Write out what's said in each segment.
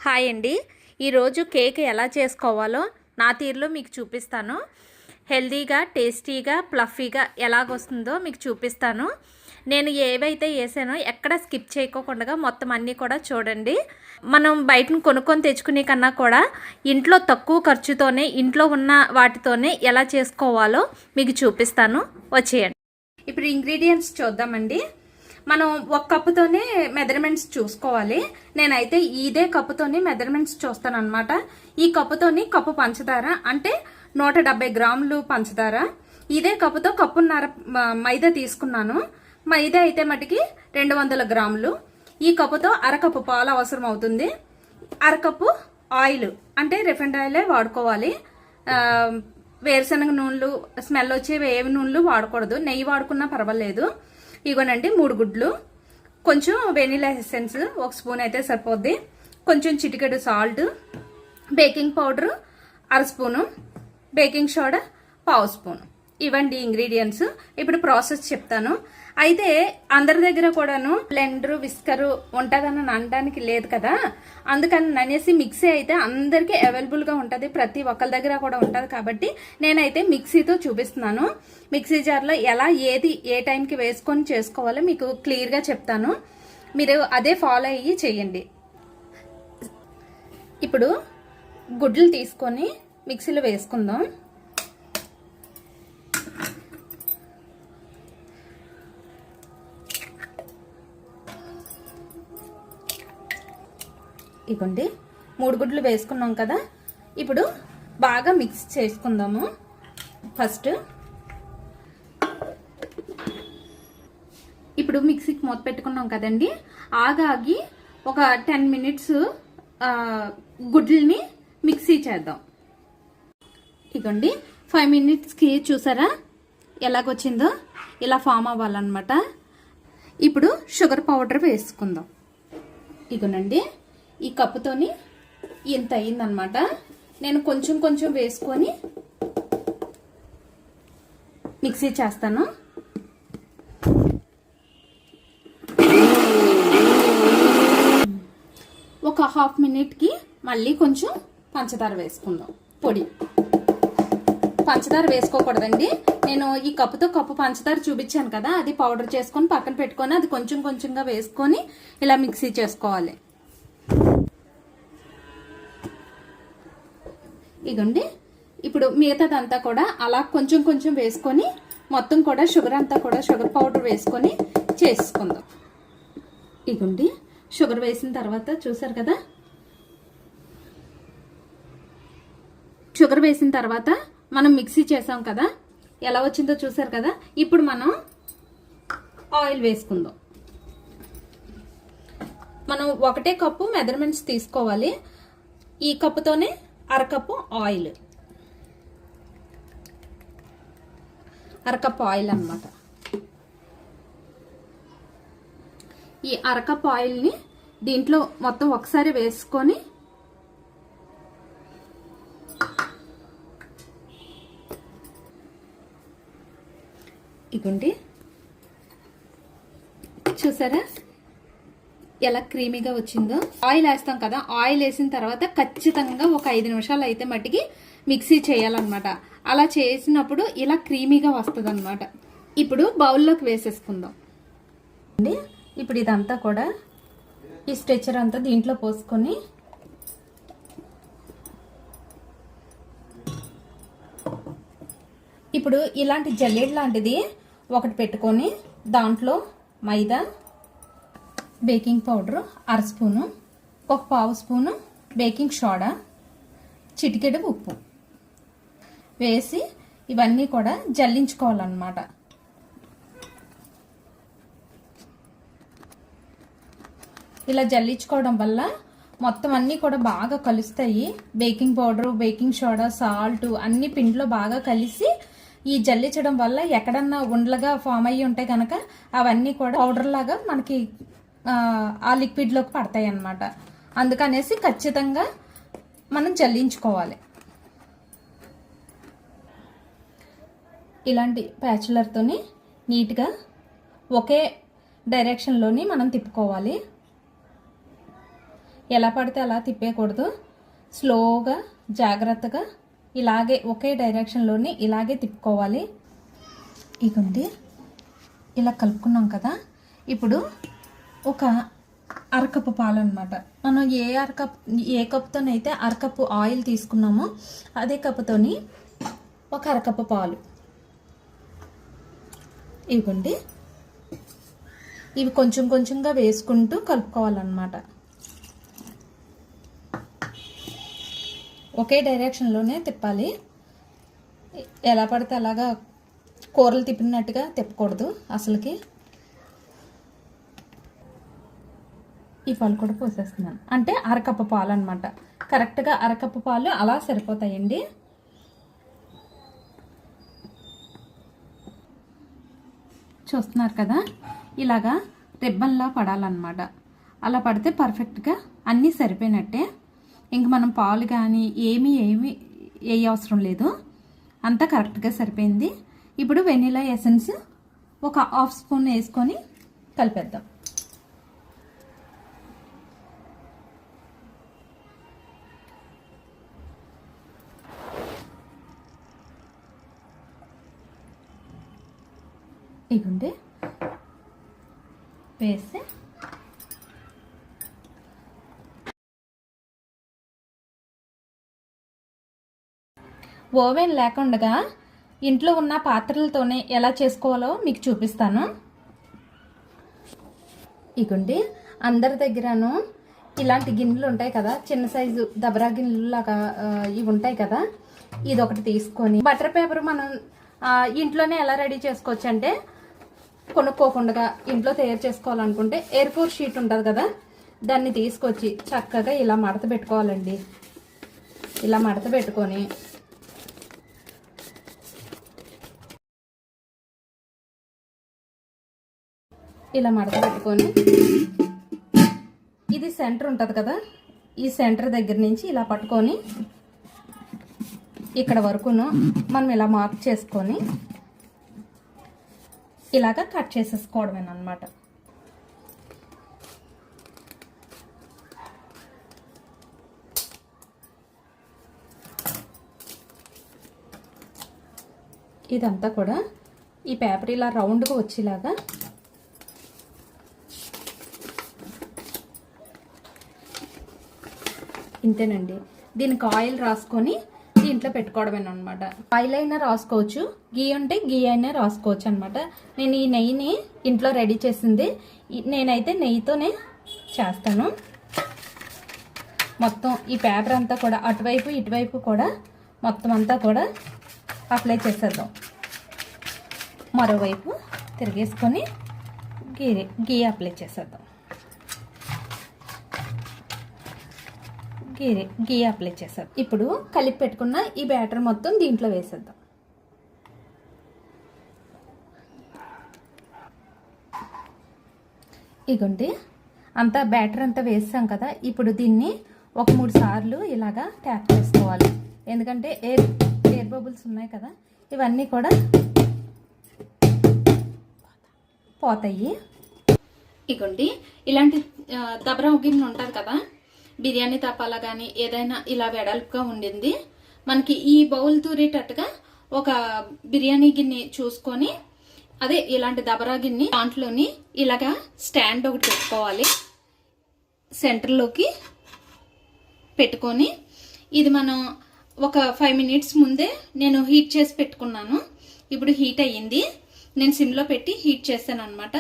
Hi అండి. ఈరోజు cake ఎలా చేసుకోవాలో నా తీరులో మీకు చూపిస్తాను. హెల్దీగా, టేస్టీగా, ప్లఫీగా ఎలాగొస్తుందో మీకు చూపిస్తాను. నేను ఏవైతే వేసానో ఎక్కడ స్కిప్ చేయకోకుండా మొత్తం అన్నీ కూడా చూడండి. మనం బయటను కొనుక్కొని తెచ్చుకునే కన్నా కూడా ఇంట్లో తక్కువ ఖర్చుతోనే, ఇంట్లో ఉన్న వాటితోనే ఎలా చేసుకోవాలో మీకు చూపిస్తాను. వచ్చేయండి. ఇప్పుడు ఇంగ్రీడియంట్స్ చూద్దామండి. మనం ఒక కప్పుతోనే మెజర్మెంట్స్ చూసుకోవాలి. నేనైతే ఇదే కప్పుతోని మెజర్మెంట్స్ చూస్తాను అనమాట. ఈ కప్పుతోని కప్పు పంచదార అంటే 170 గ్రాములు పంచదార. ఇదే కప్పుతో కప్పున్నర మైదా తీసుకున్నాను. మైదా అయితే మటుకి 200 గ్రాములు. ఈ కప్పుతో అరకప్పు పాలు అవసరం అవుతుంది. అరకప్పు ఆయిల్ అంటే రిఫైండ్ ఆయిలే వాడుకోవాలి. వేరుశనగ నూనెలు, స్మెల్ వచ్చే ఏవి నూనెలు వాడకూడదు. నెయ్యి వాడుకున్నా పర్వాలేదు. ఇగోనండి 3 గుడ్లు, కొంచెం వెనిలా ఎసెన్స్ 1 స్పూన్ అయితే సరిపోద్ది, కొంచెం చిటికెడు salt, baking powder 1/2 spoon, baking soda 1/2 spoon. ఇవండి ఇంగ్రీడియంట్స్. ఇప్పుడు ప్రాసెస్ చెప్తాను. అయితే అందరి దగ్గర కూడాను బ్లెండరు, విస్కరు ఉంటుందని అనడానికి లేదు కదా. అందుకని అనేసి మిక్సీ అయితే అందరికీ అవైలబుల్గా ఉంటుంది. ప్రతి ఒక్కరి దగ్గర కూడా ఉంటుంది. కాబట్టి నేనైతే మిక్సీతో చూపిస్తున్నాను. మిక్సీ జార్లో ఎలా ఏది ఏ టైంకి వేసుకొని చేసుకోవాలో మీకు క్లియర్గా చెప్తాను. మీరు అదే ఫాలో అయ్యి చేయండి. ఇప్పుడు గుడ్లు తీసుకొని మిక్సీలో వేసుకుందాం. ఇవ్వండి 3 గుడ్లు వేసుకున్నాం కదా. ఇప్పుడు బాగా మిక్స్ చేసుకుందాము. ఫస్ట్ ఇప్పుడు మిక్సీకి మూత పెట్టుకున్నాం కదండి. ఆగి ఒక 10 మినిట్స్ గుడ్లని మిక్సీ చేద్దాం. ఇవ్వండి 5 మినిట్స్కి చూసారా ఎలాగొచ్చిందో, ఇలా ఫామ్ అవ్వాలన్నమాట. ఇప్పుడు షుగర్ పౌడర్ వేసుకుందాం. ఇగోనండి ఈ కప్పుతోని ఇంత అయిందనమాట. నేను కొంచెం కొంచెం వేసుకొని మిక్సీ చేస్తాను. ఒక హాఫ్ మినిట్కి మళ్ళీ కొంచెం పంచదార వేసుకుందాం. పొడి పంచదార వేసుకోకూడదండి. నేను ఈ కప్పుతో కప్పు పంచదార చూపించాను కదా, అది పౌడర్ చేసుకొని పక్కన పెట్టుకొని అది కొంచెం కొంచెంగా వేసుకొని ఇలా మిక్సీ చేసుకోవాలి. ఇగోండి ఇప్పుడు మిగతాదంతా కూడా అలా కొంచెం కొంచెం వేసుకొని మొత్తం కూడా షుగర్ అంతా కూడా షుగర్ పౌడర్ వేసుకొని చేసుకుందాం. ఇగోండి షుగర్ వేసిన తర్వాత చూసారు కదా, షుగర్ వేసిన తర్వాత మనం మిక్సీ చేసాం కదా, ఎలా వచ్చిందో చూసారు కదా. ఇప్పుడు మనం ఆయిల్ వేసుకుందాం. మనం ఒకటే కప్పు మెజర్మెంట్స్ తీసుకోవాలి. ఈ కప్పుతోనే అరకప్పు ఆయిల్, అరకప్పు ఆయిల్ అన్నమాట. ఈ అరకప్పు ఆయిల్ని దీంట్లో మొత్తం ఒకసారి వేసుకొని ఇగుండి చూసారా ఎలా క్రీమీగా వచ్చిందో. ఆయిల్ వేస్తాం కదా, ఆయిల్ వేసిన తర్వాత ఖచ్చితంగా ఒక 5 నిమిషాలు అయితే మట్టికి మిక్సీ చేయాలన్నమాట. అలా చేసినప్పుడు ఇలా క్రీమీగా వస్తుంది అనమాట. ఇప్పుడు బౌల్లోకి వేసేసుకుందాం. ఇప్పుడు ఇదంతా కూడా ఈ స్ట్రెచర్ అంతా దీంట్లో పోసుకొని ఇప్పుడు ఇలాంటి జల్లెడ్ లాంటిది ఒకటి పెట్టుకొని దాంట్లో మైదా, baking powder 1/2 spoon, 1/4 spoon baking soda, చిటికెడు ఉప్పు వేసి ఇవన్నీ కూడా జల్లించుకోవాలన్నమాట. ఇలా జల్లించుకోవడం వల్ల మొత్తం అన్నీ కూడా బాగా కలుస్తాయి. Baking powder, baking soda, salt అన్ని పిండిలో బాగా కలిసి ఈ జల్లించడం వల్ల ఎక్కడన్నా ఉండలుగా ఫామ్ అయ్యి ఉంటే కనుక అవన్నీ కూడా పౌడర్ లాగా మనకి ఆ లిక్విడ్లోకి పడతాయి అన్నమాట. అందుకనేసి ఖచ్చితంగా మనం జల్లించుకోవాలి. ఇలాంటి ప్యాచులర్తోని నీట్గా ఒకే డైరెక్షన్లోని మనం తిప్పుకోవాలి. ఎలా పడితే అలా తిప్పేయకూడదు. స్లోగా జాగ్రత్తగా ఇలాగే ఒకే డైరెక్షన్లోనే ఇలాగే తిప్పుకోవాలి. ఇగోండి ఇలా కలుపుకున్నాం కదా. ఇప్పుడు ఒక అరకప్పు పాలు అనమాట. మనం ఏ కప్పుతోనైతే అరకప్పు ఆయిల్ తీసుకున్నామో అదే కప్పుతోని ఒక అరకప్పు పాలు. ఇవ్వండి, ఇవి కొంచెం కొంచెంగా వేసుకుంటూ కలుపుకోవాలన్నమాట. ఒకే డైరెక్షన్లోనే తిప్పాలి. ఎలా పడితే అలాగా కూరలు తిప్పినట్టుగా తిప్పకూడదు అసలుకి. ఈ పాలు కూడా పోసేస్తున్నాను, అంటే అరకప్పు పాలు అనమాట. కరెక్ట్గా అరకప్పు పాలు అలా సరిపోతాయండి. చూస్తున్నారు కదా, ఇలాగా రిబ్బన్లా పడాలన్నమాట. అలా పడితే పర్ఫెక్ట్గా అన్నీ సరిపోయినట్టే. ఇంక మనం పాలు కానీ ఏమీ ఏ అవసరం లేదు, అంతా కరెక్ట్గా సరిపోయింది. ఇప్పుడు వెనిలా ఎసెన్స్ ఒక హాఫ్ స్పూన్ వేసుకొని కలిపేద్దాం. ఇగుండి వేసి ఓవెన్ లేకుండా ఇంట్లో ఉన్న పాత్రలతోనే ఎలా చేసుకోవాలో మీకు చూపిస్తాను. ఇగుండి అందరి దగ్గరను ఇలాంటి గిన్నెలు ఉంటాయి కదా, చిన్న సైజు దబరా గిన్నెలు లాగా ఇవి ఉంటాయి కదా. ఇది ఒకటి తీసుకొని బటర్ పేపర్ మనం ఇంట్లోనే ఎలా రెడీ చేసుకోవచ్చు అంటే, కొనుక్కోకుండా ఇంట్లో తయారు చేసుకోవాలనుకుంటే A4 షీట్ ఉంటుంది కదా, దాన్ని తీసుకొచ్చి చక్కగా ఇలా మడత పెట్టుకోవాలండి. ఇలా మడత పెట్టుకొని ఇది సెంటర్ ఉంటుంది కదా, ఈ సెంటర్ దగ్గర నుంచి ఇలా పట్టుకొని ఇక్కడ వరకును మనం ఇలా మార్క్ చేసుకొని ఇలాగా కట్ చేసేసుకోవడమేనమాట. ఇదంతా కూడా ఈ పేపర్ ఇలా రౌండ్గా వచ్చేలాగా ఇంతేనండి. దీనికి ఆయిల్ రాసుకొని దీంట్లో పెట్టుకోవడమేనమాట. ఆయిల్ అయినా రాసుకోవచ్చు, గీ ఉంటే గీ అయినా రాసుకోవచ్చు అనమాట. నేను ఈ నెయ్యిని ఇంట్లో రెడీ చేసింది, నేనైతే నెయ్యితోనే చేస్తాను. మొత్తం ఈ పేపర్ అంతా కూడా అటువైపు ఇటువైపు కూడా మొత్తం అంతా కూడా అప్లై చేసేద్దాం. మరోవైపు తిరిగేసుకొని గీ అప్లై చేసేద్దాం. గీ అప్లై చేసాం. ఇప్పుడు కలిపి పెట్టుకున్న ఈ బ్యాటర్ మొత్తం దీంట్లో వేసేద్దాం. ఇగోండి అంతా బ్యాటర్ అంతా వేసాం కదా. ఇప్పుడు దీన్ని ఒక 3 సార్లు ఇలాగా ట్యాప్ చేసుకోవాలి. ఎందుకంటే ఎయిర్ బబుల్స్ ఉన్నాయి కదా, ఇవన్నీ కూడా పోతాయి. ఇగోండి ఇలాంటి దబరా గిన్నె ఉంటుంది కదా, బిర్యానీ తపాలా కానీ ఏదైనా ఇలా వెడల్పుగా ఉండింది. మనకి ఈ బౌల్ తూరేటట్టుగా ఒక బిర్యానీ గిన్నె చూసుకొని, అదే ఇలాంటి దబరా గిన్నె దాంట్లోని ఇలాగా స్టాండ్ ఒకటి పెట్టుకోవాలి. సెంటర్లోకి పెట్టుకొని ఇది మనం ఒక 5 మినిట్స్ ముందే నేను హీట్ చేసి పెట్టుకున్నాను. ఇప్పుడు హీట్ అయ్యింది, నేను సిమ్లో పెట్టి హీట్ చేస్తాను అనమాట.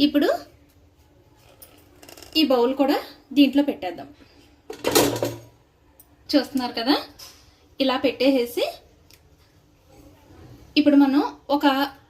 ఇప్పుడు ఈ బౌల్ కూడా దీంట్లో పెట్టేద్దాం. చూస్తున్నారు కదా, ఇలా పెట్టేసి ఇప్పుడు మనం ఒక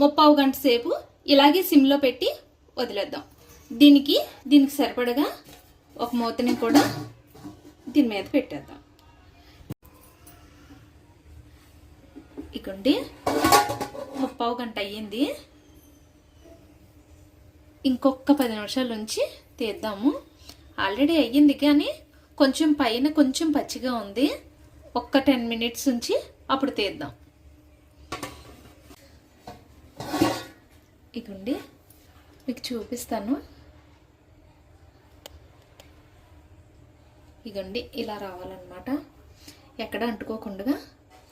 30 గంట సేపు ఇలాగే సిమ్లో పెట్టి వదిలేద్దాం. దీనికి సరిపడగా ఒక మూతని కూడా దీని మీద పెట్టేద్దాం. ఇకండి 30 గంట అయ్యింది. ఇంకొక 10 నిమిషాల నుంచి తీద్దాము. ఆల్రెడీ అయ్యింది కానీ కొంచెం పైన కొంచెం పచ్చిగా ఉంది. ఒక్క 10 మినిట్స్ ఉంచి అప్పుడు తీద్దాం. ఇకండి మీకు చూపిస్తాను. ఇగండి ఇలా రావాలన్నమాట. ఎక్కడ అంటుకోకుండా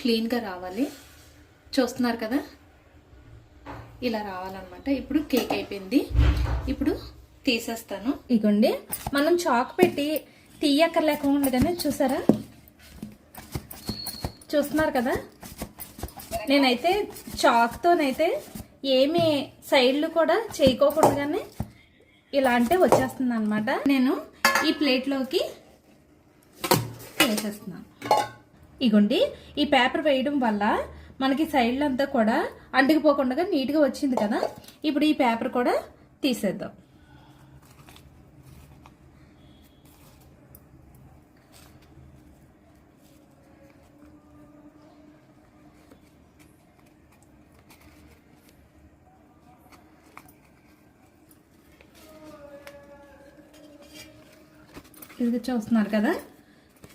క్లీన్గా రావాలి. చూస్తున్నారు కదా, ఇలా రావాలన్నమాట. ఇప్పుడు కేక్ అయిపోయింది. ఇప్పుడు తీసేస్తాను. ఇగోండి, మనం చాక్ పెట్టి తీయక్కర్లేకుండానే చూస్తున్నారు కదా, నేనైతే చాక్తోనైతే ఏమి సైడ్లు కూడా చేయకోకుండానే ఇలా అంటే వచ్చేస్తుంది అనమాట. నేను ఈ ప్లేట్లోకి వేసేస్తున్నాను. ఇగోండి, ఈ పేపర్ వేయడం వల్ల మనకి సైడ్లు అంతా కూడా అంటుకుపోకుండా నీట్గా వచ్చింది కదా. ఇప్పుడు ఈ పేపర్ కూడా తీసేద్దాం. ఇది చూస్తున్నారు కదా,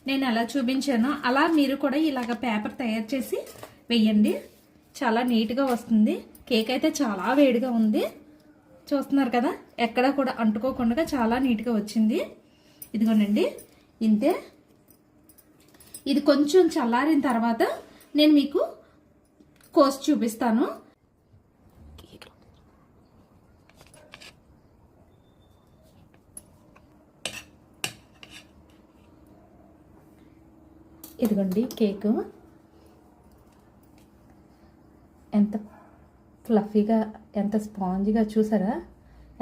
నేను ఎలా చూపించానో అలా మీరు కూడా ఇలాగ పేపర్ తయారు చేసి వేయండి. చాలా నీట్గా వస్తుంది. కేక్ అయితే చాలా వేడిగా ఉంది. చూస్తున్నారు కదా, ఎక్కడ కూడా అంటుకోకుండా చాలా నీట్గా వచ్చింది. ఇదిగోనండి, ఇంతే. ఇది కొంచెం చల్లారిన తర్వాత నేను మీకు కోసి చూపిస్తాను. ఇదిగోండి కేకు ఎంత ఫ్లఫీగా, ఎంత స్పాంజ్గా, చూసారా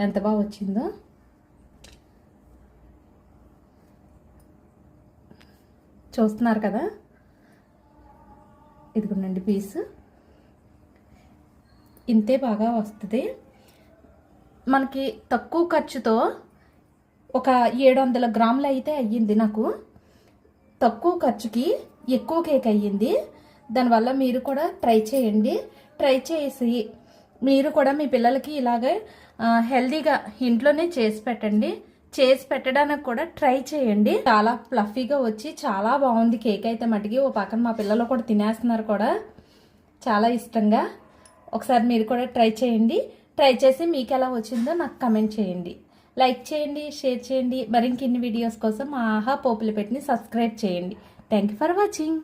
ఎంత బాగా వచ్చిందో. చూస్తున్నారు కదా, ఇదిగోండి పీస్ ఇంతే బాగా వస్తుంది. మనకి తక్కువ ఖర్చుతో ఒక 700 గ్రాములు అయితే అయ్యింది. నాకు తక్కువ ఖర్చుకి ఎక్కువ కేక్ అయ్యింది. దానివల్ల మీరు కూడా ట్రై చేయండి. ట్రై చేసి మీరు కూడా మీ పిల్లలకి ఇలాగే హెల్దీగా ఇంట్లోనే చేసి పెట్టండి. చేసి పెట్టడానికి కూడా ట్రై చేయండి. చాలా ఫ్లఫీగా వచ్చి చాలా బాగుంది కేక్ అయితే మటుకి. ఓ పక్కన మా పిల్లలు కూడా తినేస్తున్నారు కూడా చాలా ఇష్టంగా. ఒకసారి మీరు కూడా ట్రై చేయండి. ట్రై చేసి మీకు ఎలా వచ్చిందో నాకు కమెంట్ చేయండి. లైక్ చేయండి, షేర్ చేయండి. మరింకిన్ని వీడియోస్ కోసం మా ఆహా పోపుల పెట్టిని సబ్స్క్రైబ్ చేయండి. Thank you for watching.